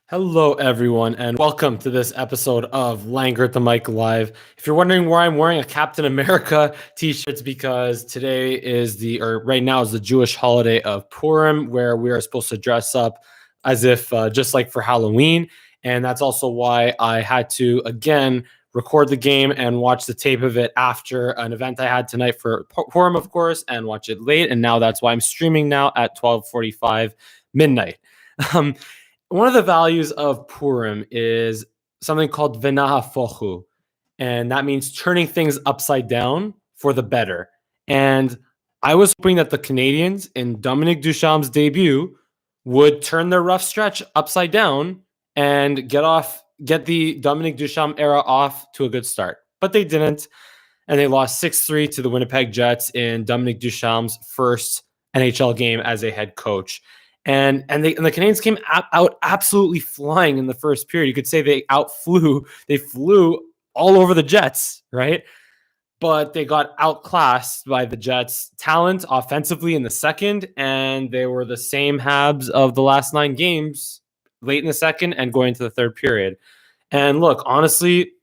Hello, everyone, and welcome to this episode of Langer at the Mic Live. If you're wondering why I'm wearing a Captain America t-shirt, it's because today right now is the Jewish holiday of Purim, where we are supposed to dress up as if just like for Halloween. And that's also why I had to, again, record the game and watch the tape of it after an event I had tonight for Purim, of course, and watch it late. And now that's why I'm streaming now at 12:45 midnight. One of the values of Purim is something called Venahafochu, and that means turning things upside down for the better. And I was hoping that the Canadiens in Dominique Ducharme's debut would turn their rough stretch upside down and get the Dominique Ducharme era off to a good start. But they didn't, and they lost 6-3 to the Winnipeg Jets in Dominique Ducharme's first NHL game as a head coach. And the Canadiens came out absolutely flying in the first period. You could say they flew all over the Jets, right? But they got outclassed by the Jets' talent offensively in the second, and they were the same Habs of the last 9 games late in the second and going into the third period. And look, honestly,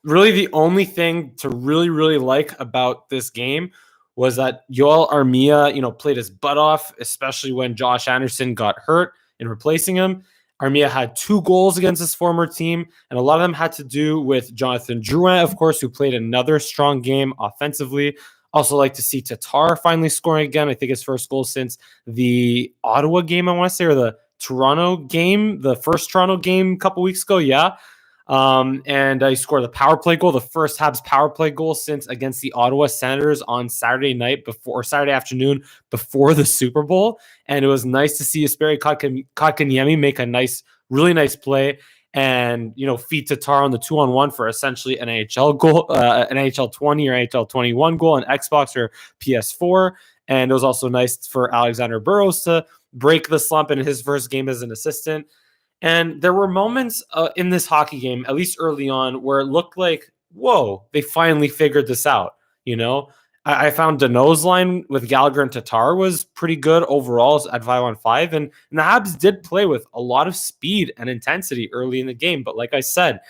really the only thing to really like about this game was that Yoel Armia, played his butt off, especially when Josh Anderson got hurt in replacing him. Armia had 2 goals against his former team, and a lot of them had to do with Jonathan Drouin, of course, who played another strong game offensively. Also like to see Tatar finally scoring again. I think his first goal since the Ottawa game, I want to say, or the Toronto game, the first Toronto game a couple weeks ago. Yeah. And he scored the power play goal, the first Habs power play goal since against the Ottawa Senators on Saturday afternoon before the Super Bowl. And it was nice to see Jesperi Kotkaniemi make a really nice play and, feed Tatar on the 2-on-1 for essentially an NHL goal, an NHL 20 or NHL 21 goal on Xbox or PS4. And it was also nice for Alexander Burrows to break the slump in his first game as an assistant. And there were moments in this hockey game, at least early on, where it looked like, whoa, they finally figured this out. I found Danault's line with Gallagher and Tatar was pretty good overall at 5-on-5. And the Habs did play with a lot of speed and intensity early in the game. But like I said,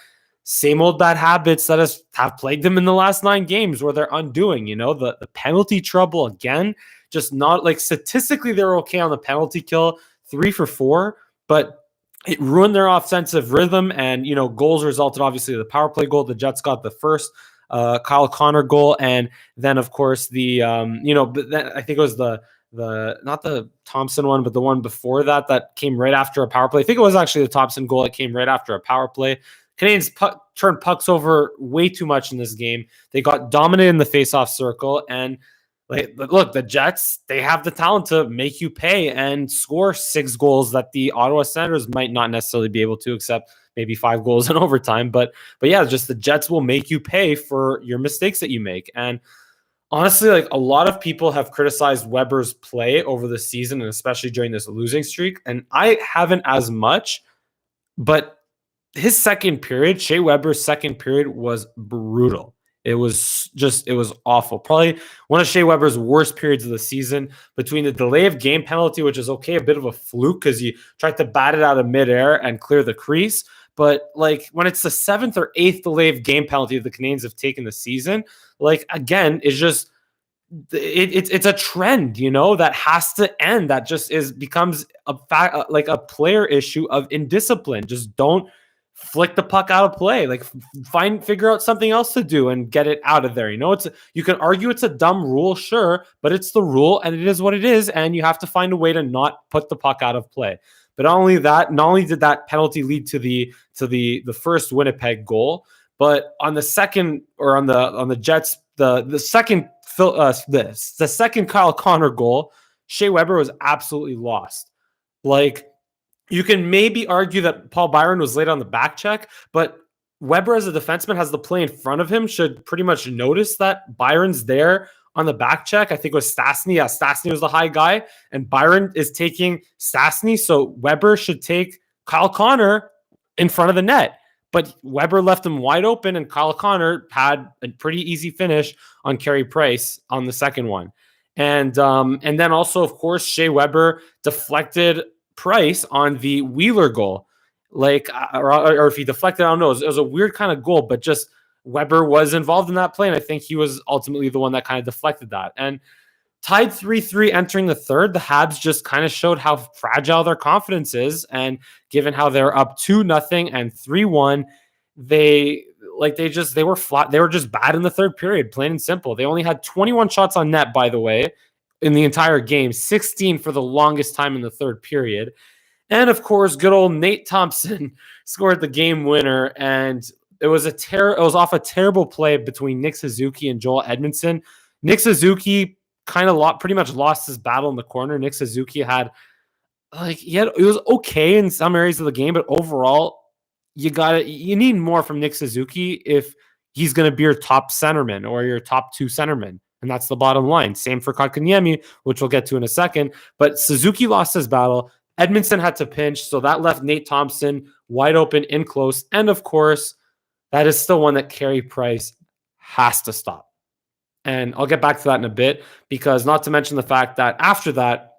same old bad habits that have plagued them in the last 9 games where they're undoing, the penalty trouble again, just not like statistically they're okay on the penalty kill, 3 for 4, but it ruined their offensive rhythm, and goals resulted obviously the power play goal. The Jets got the first Kyle Connor goal, and then of course the I think it was the not the Thompson one, but the one before that came right after a power play. I think it was actually the Thompson goal that came right after a power play. Canadians turned pucks over way too much in this game. They got dominated in the faceoff circle, and look, the Jets, they have the talent to make you pay and score 6 goals that the Ottawa Senators might not necessarily be able to, except maybe 5 goals in overtime. But yeah, just the Jets will make you pay for your mistakes that you make. And honestly, a lot of people have criticized Weber's play over the season, and especially during this losing streak. And I haven't as much, but his second period, Shea Weber's second period was brutal. It was awful. Probably one of Shea Weber's worst periods of the season, between the delay of game penalty, which is okay, a bit of a fluke because he tried to bat it out of midair and clear the crease. But when it's the 7th or 8th delay of game penalty the Canadiens have taken this season, again, it's a trend, that has to end. That just becomes a fact, a player issue of indiscipline. Just don't flick the puck out of play. Figure out something else to do and get it out of there. You can argue it's a dumb rule, sure, but it's the rule and it is what it is, and you have to find a way to not put the puck out of play. But not only did that penalty lead to the first Winnipeg goal, but on the second, or on the Jets, the second Kyle Connor goal, Shea Weber was absolutely lost. You can maybe argue that Paul Byron was late on the back check, but Weber as a defenseman has the play in front of him, should pretty much notice that Byron's there on the back check. I think it was Stastny. Yeah, Stastny was the high guy, and Byron is taking Stastny, so Weber should take Kyle Connor in front of the net. But Weber left him wide open, and Kyle Connor had a pretty easy finish on Carey Price on the second one. And then also, of course, Shea Weber deflected Price on the Wheeler goal. Like, or if he deflected, I don't know. It was a weird kind of goal, but just Weber was involved in that play, and I think he was ultimately the one that kind of deflected that. And tied 3-3 entering the third, the Habs just kind of showed how fragile their confidence is. And given how they're up 2-0 and 3-1, they were flat. They were just bad in the third period, plain and simple. They only had 21 shots on net, by the way, in the entire game, 16 for the longest time in the third period. And of course, good old Nate Thompson scored the game winner, and it was off a terrible play between Nick Suzuki and Joel Edmondson. Nick Suzuki kind of pretty much lost his battle in the corner. Nick Suzuki it was okay in some areas of the game, but overall, you need more from Nick Suzuki if he's going to be your top centerman or your top two centermen. And that's the bottom line. Same for Kotkaniemi, which we'll get to in a second. But Suzuki lost his battle. Edmondson had to pinch, so that left Nate Thompson wide open in close. And of course, that is still one that Carey Price has to stop. And I'll get back to that in a bit, because not to mention the fact that after that,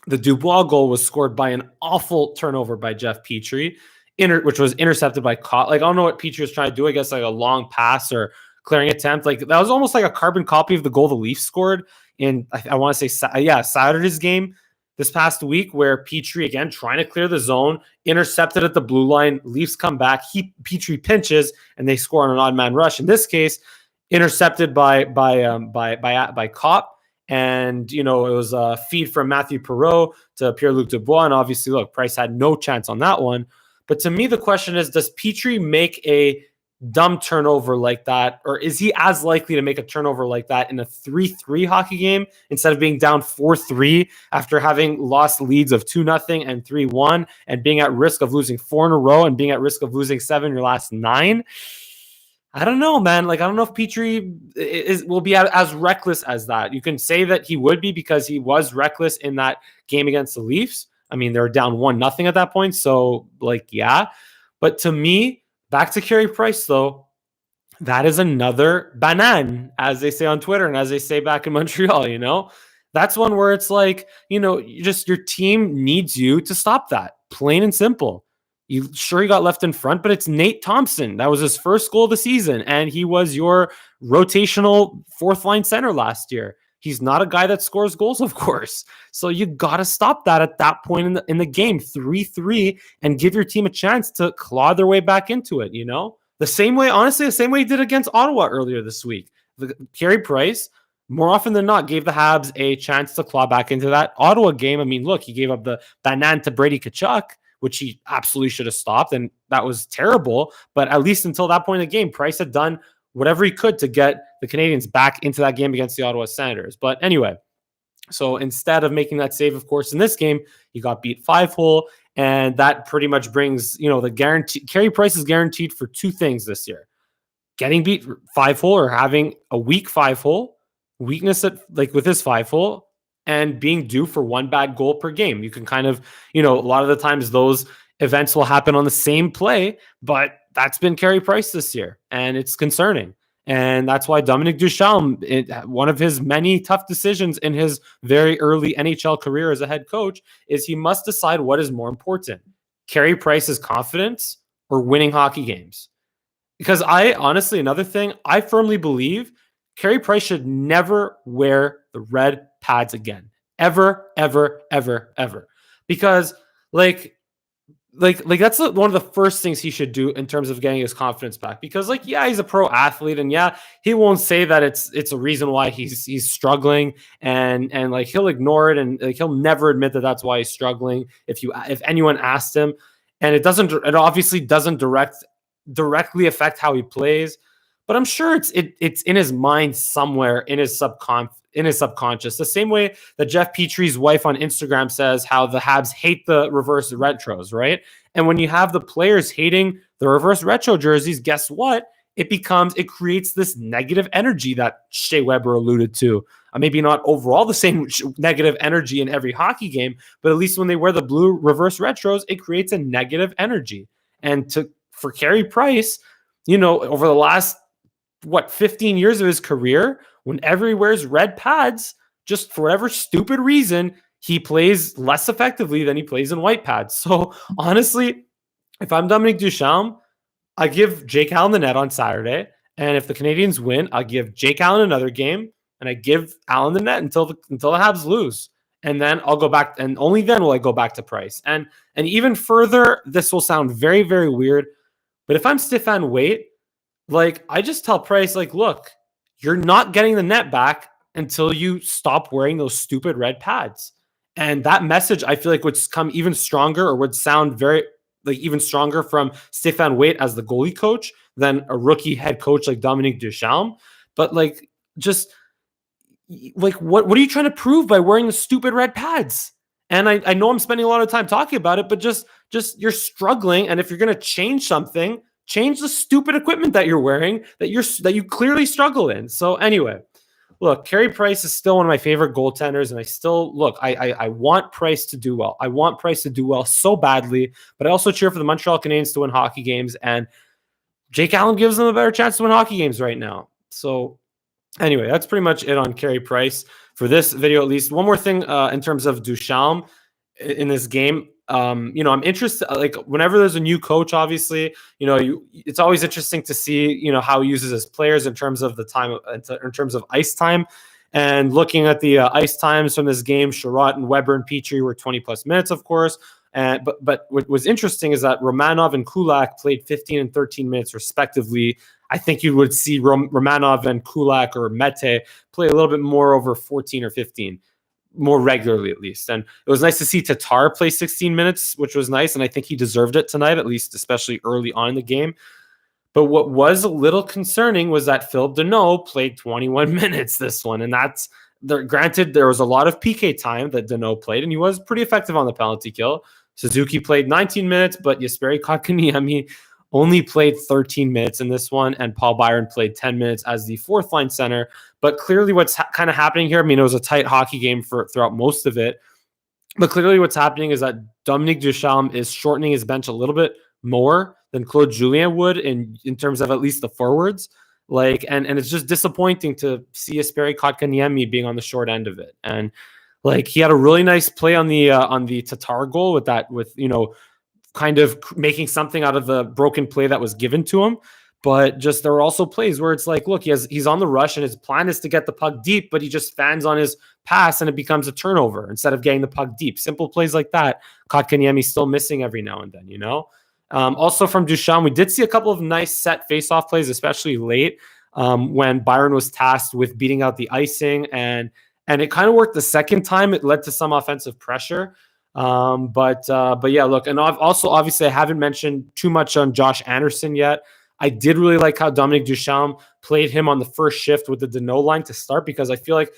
the Dubois goal was scored by an awful turnover by Jeff Petrie, which was intercepted by Cott. Like, I don't know what Petrie was trying to do. I guess like a long pass or clearing attempt. Like, that was almost like a carbon copy of the goal the Leafs scored in, I want to say, Saturday's game this past week, where Petrie, again, trying to clear the zone, intercepted at the blue line. Leafs come back. Petrie pinches, and they score on an odd man rush. In this case, intercepted by Kopp. And, it was a feed from Matthew Perreault to Pierre-Luc Dubois. And obviously, look, Price had no chance on that one. But to me, the question is, does Petrie make a dumb turnover like that? Or is he as likely to make a turnover like that in a 3-3 hockey game instead of being down 4-3 after having lost leads of 2-0 and 3-1 and being at risk of losing 4 in a row and being at risk of losing 7 in your last 9? I don't know, man. Like, I don't know if Petrie will be as reckless as that. You can say that he would be because he was reckless in that game against the Leafs. I mean, they were down 1-0 at that point. So, yeah. But to me, back to Carey Price, though, that is another banane, as they say on Twitter and as they say back in Montreal, That's one where it's like, your team needs you to stop that. Plain and simple. He got left in front, but it's Nate Thompson. That was his first goal of the season, and he was your rotational fourth-line center last year. He's not a guy that scores goals, of course. So you got to stop that at that point in the game, 3-3, and give your team a chance to claw their way back into it, The same way he did against Ottawa earlier this week. Carey Price, more often than not, gave the Habs a chance to claw back into that Ottawa game. I mean, look, he gave up the banana to Brady Tkachuk, which he absolutely should have stopped, and that was terrible. But at least until that point in the game, Price had done whatever he could to get the Canadiens back into that game against the Ottawa Senators. But anyway, so instead of making that save, of course, in this game, he got beat 5-hole, and that pretty much brings, the guarantee. Carey Price is guaranteed for 2 things this year: getting beat 5-hole or having a weak 5-hole, weakness with his 5-hole, and being due for 1 bad goal per game. You can kind of, a lot of the times those events will happen on the same play, but that's been Carey Price this year, and it's concerning. And that's why Dominique Ducharme, one of his many tough decisions in his very early NHL career as a head coach, is he must decide what is more important: Carey Price's confidence or winning hockey games. Because another thing, I firmly believe Carey Price should never wear the red pads again. Ever, ever, ever, ever. Because that's one of the first things he should do in terms of getting his confidence back. Because he's a pro athlete, and he won't say that it's a reason why he's struggling, and he'll ignore it, and he'll never admit that that's why he's struggling if anyone asked him. And it obviously doesn't directly affect how he plays, but I'm sure it's in his mind somewhere, in his subconscious. The same way that Jeff Petrie's wife on Instagram says how the Habs hate the reverse retros, right? And when you have the players hating the reverse retro jerseys, guess what? It creates this negative energy that Shea Weber alluded to. Maybe not overall the same negative energy in every hockey game, but at least when they wear the blue reverse retros, it creates a negative energy. And for Carey Price, over the last 15 years of his career, whenever he wears red pads, just for whatever stupid reason, he plays less effectively than he plays in white pads. So honestly, if I'm Dominique Ducharme, I give Jake Allen the net on Saturday. And if the Canadiens win, I give Jake Allen another game, and I give Allen the net until the Habs lose. And then I'll go back, and only then will I go back to Price. And even further, this will sound very, very weird, but if I'm Stéphane Waite, like, I just tell Price, like, look, you're not getting the net back until you stop wearing those stupid red pads. And that message, I feel like, would come even stronger, or would sound very, like, even stronger from Stéphane Waite as the goalie coach than a rookie head coach like Dominique Ducharme. But, like, just like, what are you trying to prove by wearing the stupid red pads? And I know I'm spending a lot of time talking about it, but just you're struggling. And if you're going to change something, change the stupid equipment that you're wearing that you clearly struggle in. So anyway, look, Carey Price is still one of my favorite goaltenders, and I want Price to do well. I want Price to do well so badly, but I also cheer for the Montreal Canadiens to win hockey games, and Jake Allen gives them a better chance to win hockey games right now. So anyway, that's pretty much it on Carey Price for this video, at least. One more thing in terms of Ducharme in this game. I'm interested, like, whenever there's a new coach, obviously, it's always interesting to see, how he uses his players in terms of the time, in terms of ice time. And looking at the ice times from this game, Sherratt and Weber and Petrie were 20 plus minutes, of course. But what was interesting is that Romanov and Kulak played 15 and 13 minutes respectively. I think you would see Romanov and Kulak or Mete play a little bit more over 14 or 15, more regularly at least. And it was nice to see Tatar play 16 minutes, which was nice. And I think he deserved it tonight, at least, especially early on in the game. But what was a little concerning was that Philip Deneau played 21 minutes this one. And that's, granted, there was a lot of PK time that Deneau played, and he was pretty effective on the penalty kill. Suzuki played 19 minutes, but Jesperi Kotkaniemi only played 13 minutes in this one, and Paul Byron played 10 minutes as the fourth line center. But clearly what's kind of happening here, I mean, it was a tight hockey game throughout most of it, but clearly what's happening is that Dominique Ducharme is shortening his bench a little bit more than Claude Julien would in terms of at least the forwards. Like, and it's just disappointing to see Jesperi Kotkaniemi being on the short end of it. And like, he had a really nice play on the Tatar goal with kind of making something out of the broken play that was given to him. But just, there were also plays where it's like, look, he's on the rush and his plan is to get the puck deep, but he just fans on his pass and it becomes a turnover instead of getting the puck deep. Simple plays like that, Kotkaniemi's still missing every now and then, Also from Ducharme, we did see a couple of nice set face-off plays, especially late when Byron was tasked with beating out the icing, and it kind of worked the second time. It led to some offensive pressure. But yeah, look, and also, obviously, I haven't mentioned too much on Josh Anderson yet. I did really like how Dominique Ducharme played him on the first shift with the Deneau line to start, because I feel like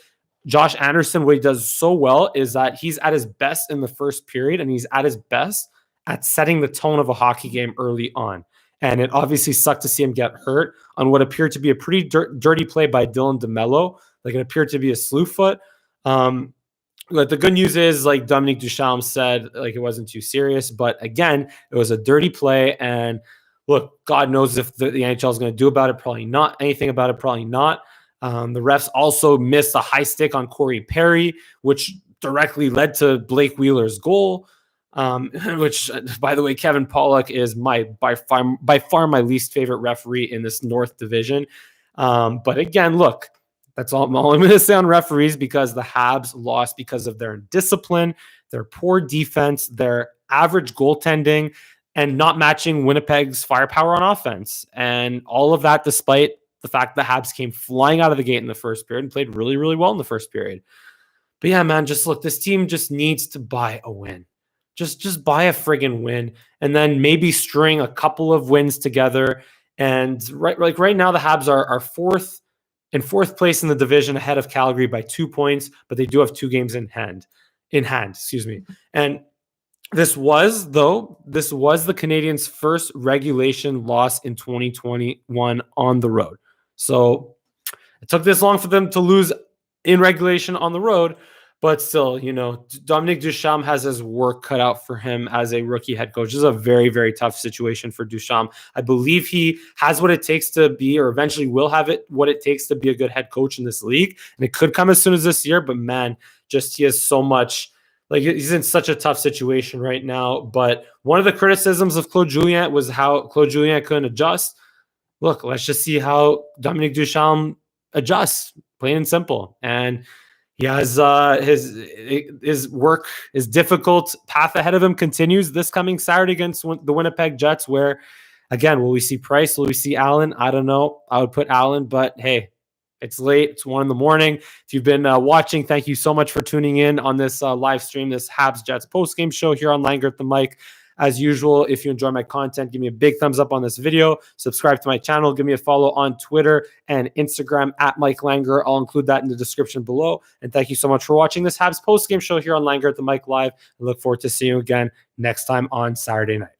Josh Anderson, what he does so well is that he's at his best in the first period, and he's at his best at setting the tone of a hockey game early on. And it obviously sucked to see him get hurt on what appeared to be a pretty dirty play by Dylan DeMello. Like, it appeared to be a slew foot. But the good news is, like Dominique Ducharme said, like, it wasn't too serious. But again, it was a dirty play. And look, God knows if the NHL is going to do about it. Probably not. Anything about it, probably not. The refs also missed a high stick on Corey Perry, which directly led to Blake Wheeler's goal. Which, by the way, Kevin Pollak is by far my least favorite referee in this North Division. But again, look, that's all I'm going to say on referees, because the Habs lost because of their indiscipline, their poor defense, their average goaltending, and not matching Winnipeg's firepower on offense. And all of that despite the fact that the Habs came flying out of the gate in the first period and played really, really well in the first period. But yeah, man, just look, this team just needs to buy a win. Just buy a friggin' win, and then maybe string a couple of wins together. And right now, the Habs are fourth place in the division, ahead of Calgary by 2 points, but they do have 2 games in hand. Excuse me. And this was the Canadiens' first regulation loss in 2021 on the road. So it took this long for them to lose in regulation on the road. But still, Dominique Ducharme has his work cut out for him as a rookie head coach. This is a very, very tough situation for Ducharme. I believe he has what it takes to be, or eventually will have what it takes to be a good head coach in this league. And it could come as soon as this year, but man, he has so much Like, he's in such a tough situation right now. But one of the criticisms of Claude Julien was how Claude Julien couldn't adjust. Look, let's just see how Dominique Ducharme adjusts, plain and simple. And he has his work, his difficult path ahead of him continues this coming Saturday against the Winnipeg Jets, where, again, will we see Price? Will we see Allen? I don't know. I would put Allen, but hey, it's late. It's 1 a.m. If you've been watching, thank you so much for tuning in on this live stream, this Habs-Jets postgame show here on Langer at the Mic. As usual, if you enjoy my content, give me a big thumbs up on this video. Subscribe to my channel. Give me a follow on Twitter and Instagram at Mike Langer. I'll include that in the description below. And thank you so much for watching this Habs postgame show here on Langer at the Mic Live. I look forward to seeing you again next time on Saturday night.